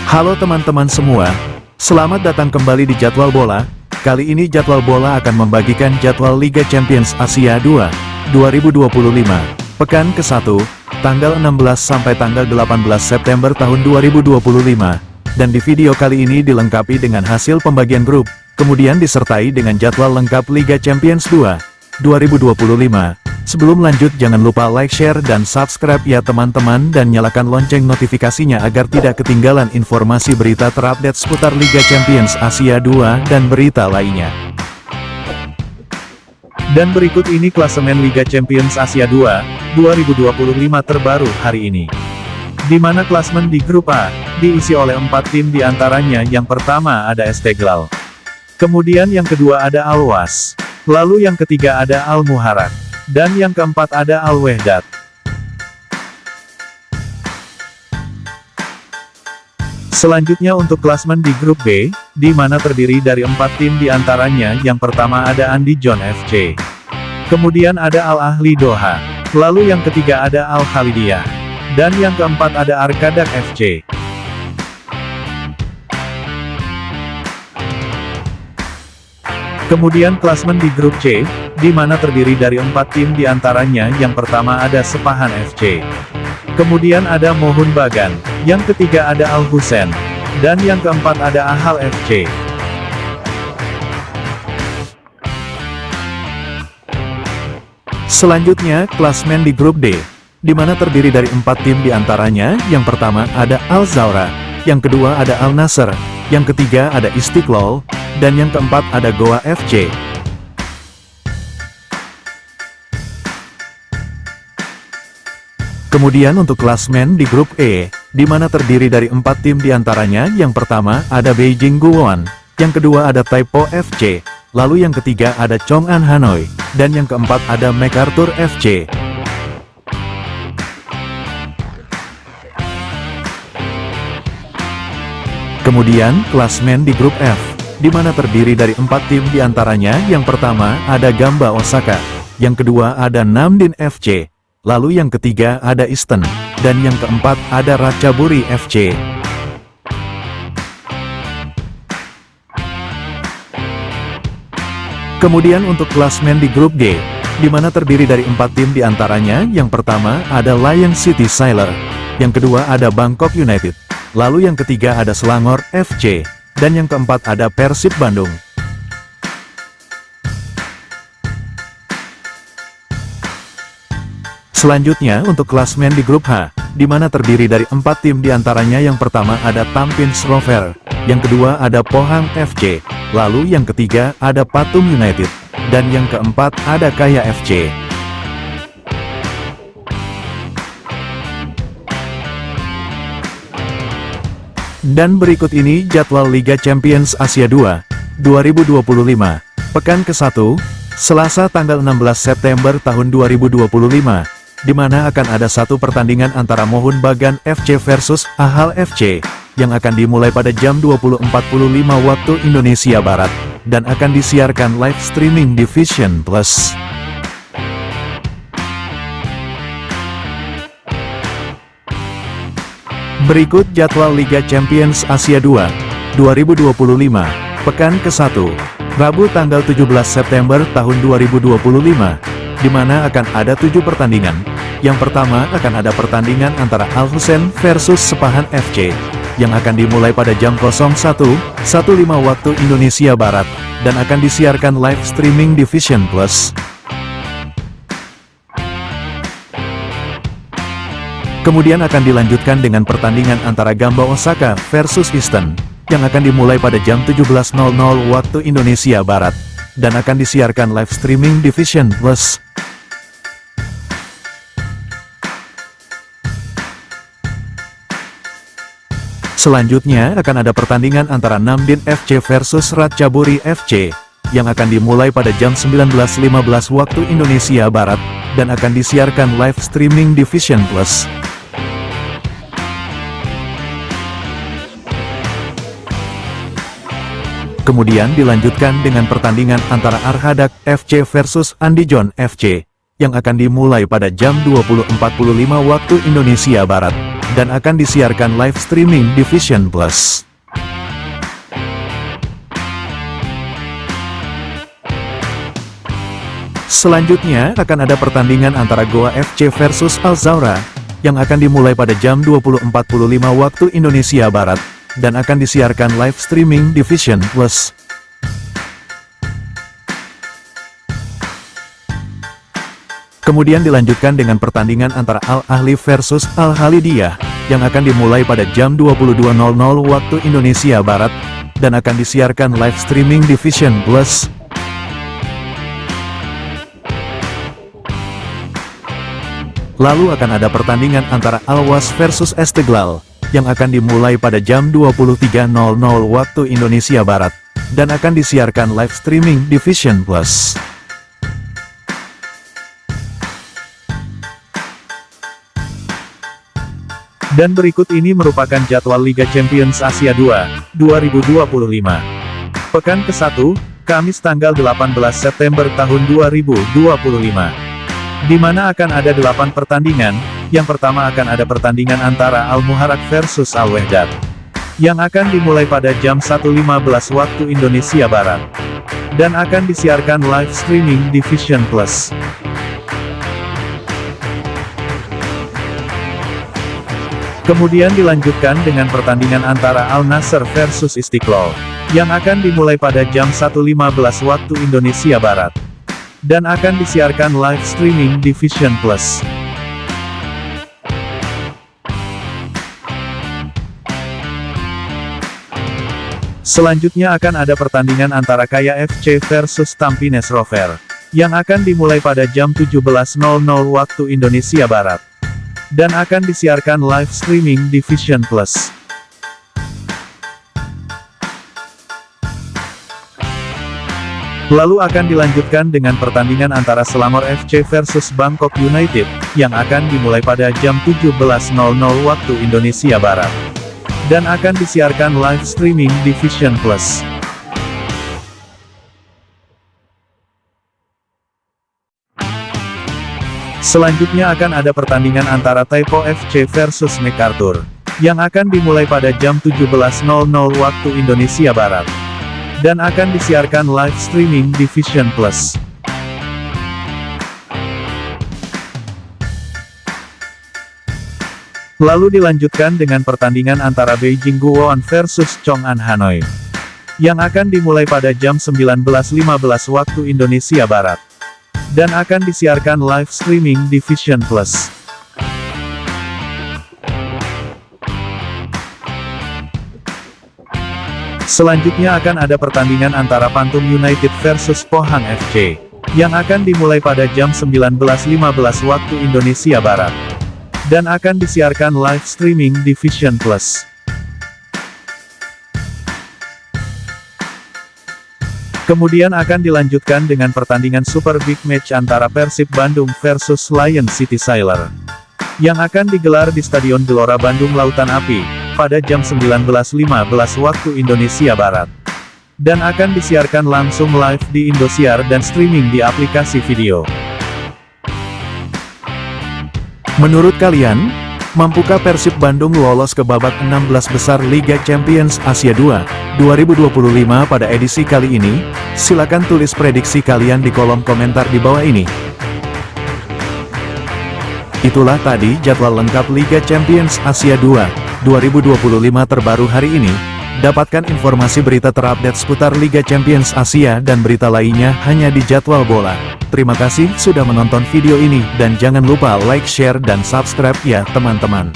Halo teman-teman semua, selamat datang kembali di Jadwal Bola. Kali ini Jadwal Bola akan membagikan jadwal Liga Champions Asia 2, 2025, pekan ke-1, tanggal 16 sampai tanggal 18 September tahun 2025. Dan di video kali ini dilengkapi dengan hasil pembagian grup, kemudian disertai dengan jadwal lengkap Liga Champions 2, 2025. Sebelum lanjut jangan lupa like, share, dan subscribe ya teman-teman dan nyalakan lonceng notifikasinya agar tidak ketinggalan informasi berita terupdate seputar Liga Champions Asia 2 dan berita lainnya. Dan berikut ini klasemen Liga Champions Asia 2, 2025 terbaru hari ini. Di mana klasemen di grup A, diisi oleh 4 tim diantaranya yang pertama ada Esteghlal. Kemudian yang kedua ada Al-Was. Lalu yang ketiga ada Al-Muharraq. Dan yang keempat ada Al-Wehdat. Selanjutnya untuk klasemen di grup B, di mana terdiri dari 4 tim diantaranya yang pertama ada Andijon FC. Kemudian ada Al-Ahli Doha. Lalu yang ketiga ada Al-Khalidiyah. Dan yang keempat ada Arkadak FC. Kemudian klasemen di grup C, di mana terdiri dari 4 tim diantaranya yang pertama ada Sepahan FC. Kemudian ada Mohun Bagan, yang ketiga ada Al-Husain, dan yang keempat ada Ahal FC. Selanjutnya klasemen di grup D, di mana terdiri dari 4 tim diantaranya yang pertama ada Al-Zawra, yang kedua ada Al-Nassr, yang ketiga ada Istiqlal, dan yang keempat ada Goa FC. Kemudian untuk klasemen di grup E, di mana terdiri dari 4 tim diantaranya yang pertama ada Beijing Guoan, yang kedua ada Taipo FC, lalu yang ketiga ada Chong'an Hanoi, dan yang keempat ada MacArthur FC. Kemudian klasemen di grup F, di mana terdiri dari 4 tim diantaranya yang pertama ada Gamba Osaka, yang kedua ada Namdin FC, lalu yang ketiga ada Eastern, dan yang keempat ada Ratchaburi FC. Kemudian untuk klasemen di grup G, di mana terdiri dari 4 tim diantaranya yang pertama ada Lion City Sailor, yang kedua ada Bangkok United, lalu yang ketiga ada Selangor FC, dan yang keempat ada Persib Bandung. Selanjutnya untuk klasemen di grup H, di mana terdiri dari 4 tim diantaranya yang pertama ada Tampines Rovers, yang kedua ada Pohang FC, lalu yang ketiga ada Pathum United, dan yang keempat ada Kaya FC. Dan berikut ini jadwal Liga Champions Asia 2, 2025, pekan ke-1, Selasa tanggal 16 September tahun 2025, di mana akan ada satu pertandingan antara Mohun Bagan FC versus Ahal FC, yang akan dimulai pada jam 20.45 waktu Indonesia Barat, dan akan disiarkan live streaming di Vision Plus. Berikut jadwal Liga Champions Asia 2, 2025, pekan ke-1, Rabu tanggal 17 September tahun 2025, di mana akan ada 7 pertandingan. Yang pertama akan ada pertandingan antara Al-Husain versus Sepahan FC, yang akan dimulai pada jam 01.15 waktu Indonesia Barat, dan akan disiarkan live streaming di Vision Plus. Kemudian akan dilanjutkan dengan pertandingan antara Gamba Osaka versus Eastern, yang akan dimulai pada jam 17.00 waktu Indonesia Barat, dan akan disiarkan live streaming di Vision Plus. Selanjutnya akan ada pertandingan antara Namdin FC versus Ratchaburi FC, yang akan dimulai pada jam 19.15 waktu Indonesia Barat, dan akan disiarkan live streaming di Vision Plus. Kemudian dilanjutkan dengan pertandingan antara Arkadak FC versus Andijon FC, yang akan dimulai pada jam 20.45 waktu Indonesia Barat, dan akan disiarkan live streaming di Vision Plus. Selanjutnya akan ada pertandingan antara Goa FC versus Al Zawra, yang akan dimulai pada jam 20.45 waktu Indonesia Barat, dan akan disiarkan live streaming di Vision Plus. Kemudian dilanjutkan dengan pertandingan antara Al-Ahli versus Al-Halidiyah, yang akan dimulai pada jam 22.00 waktu Indonesia Barat, dan akan disiarkan live streaming di Vision Plus. Lalu akan ada pertandingan antara Al-Was versus Istiqlal, yang akan dimulai pada jam 23.00 waktu Indonesia Barat, dan akan disiarkan live streaming di Vision Plus. Dan berikut ini merupakan jadwal Liga Champions Asia 2, 2025. Pekan ke-1, Kamis tanggal 18 September tahun 2025. Di mana akan ada 8 pertandingan. Yang pertama akan ada pertandingan antara Al-Muharraq versus Al-Wehdat, yang akan dimulai pada jam 1.15 waktu Indonesia Barat, dan akan disiarkan live streaming di Vision Plus. Kemudian dilanjutkan dengan pertandingan antara Al-Nassr versus Istiqlal, yang akan dimulai pada jam 1.15 waktu Indonesia Barat, dan akan disiarkan live streaming di Vision Plus. Selanjutnya akan ada pertandingan antara Kaya FC versus Tampines Rover, yang akan dimulai pada jam 17.00 waktu Indonesia Barat, dan akan disiarkan live streaming di Vision Plus. Lalu akan dilanjutkan dengan pertandingan antara Selangor FC versus Bangkok United, yang akan dimulai pada jam 17.00 waktu Indonesia Barat, dan akan disiarkan live streaming di Vision Plus. Selanjutnya akan ada pertandingan antara Taipo FC versus MacArthur, yang akan dimulai pada jam 17.00 waktu Indonesia Barat, dan akan disiarkan live streaming di Vision Plus. Lalu dilanjutkan dengan pertandingan antara Beijing Guoan versus Chong'an Hanoi, yang akan dimulai pada jam 19.15 waktu Indonesia Barat, dan akan disiarkan live streaming di Vision Plus. Selanjutnya akan ada pertandingan antara Pantum United versus Pohang FC, yang akan dimulai pada jam 19.15 waktu Indonesia Barat, dan akan disiarkan live streaming di Vision Plus. Kemudian akan dilanjutkan dengan pertandingan Super Big Match antara Persib Bandung versus Lion City Sailor, yang akan digelar di Stadion Gelora Bandung Lautan Api, pada jam 19.15 waktu Indonesia Barat, dan akan disiarkan langsung live di Indosiar dan streaming di aplikasi video. Menurut kalian, mampukah Persib Bandung lolos ke babak 16 besar Liga Champions Asia 2, 2025 pada edisi kali ini? Silakan tulis prediksi kalian di kolom komentar di bawah ini. Itulah tadi jadwal lengkap Liga Champions Asia 2, 2025 terbaru hari ini. Dapatkan informasi berita terupdate seputar Liga Champions Asia dan berita lainnya hanya di Jadwal Bola. Terima kasih sudah menonton video ini dan jangan lupa like, share, dan subscribe ya teman-teman.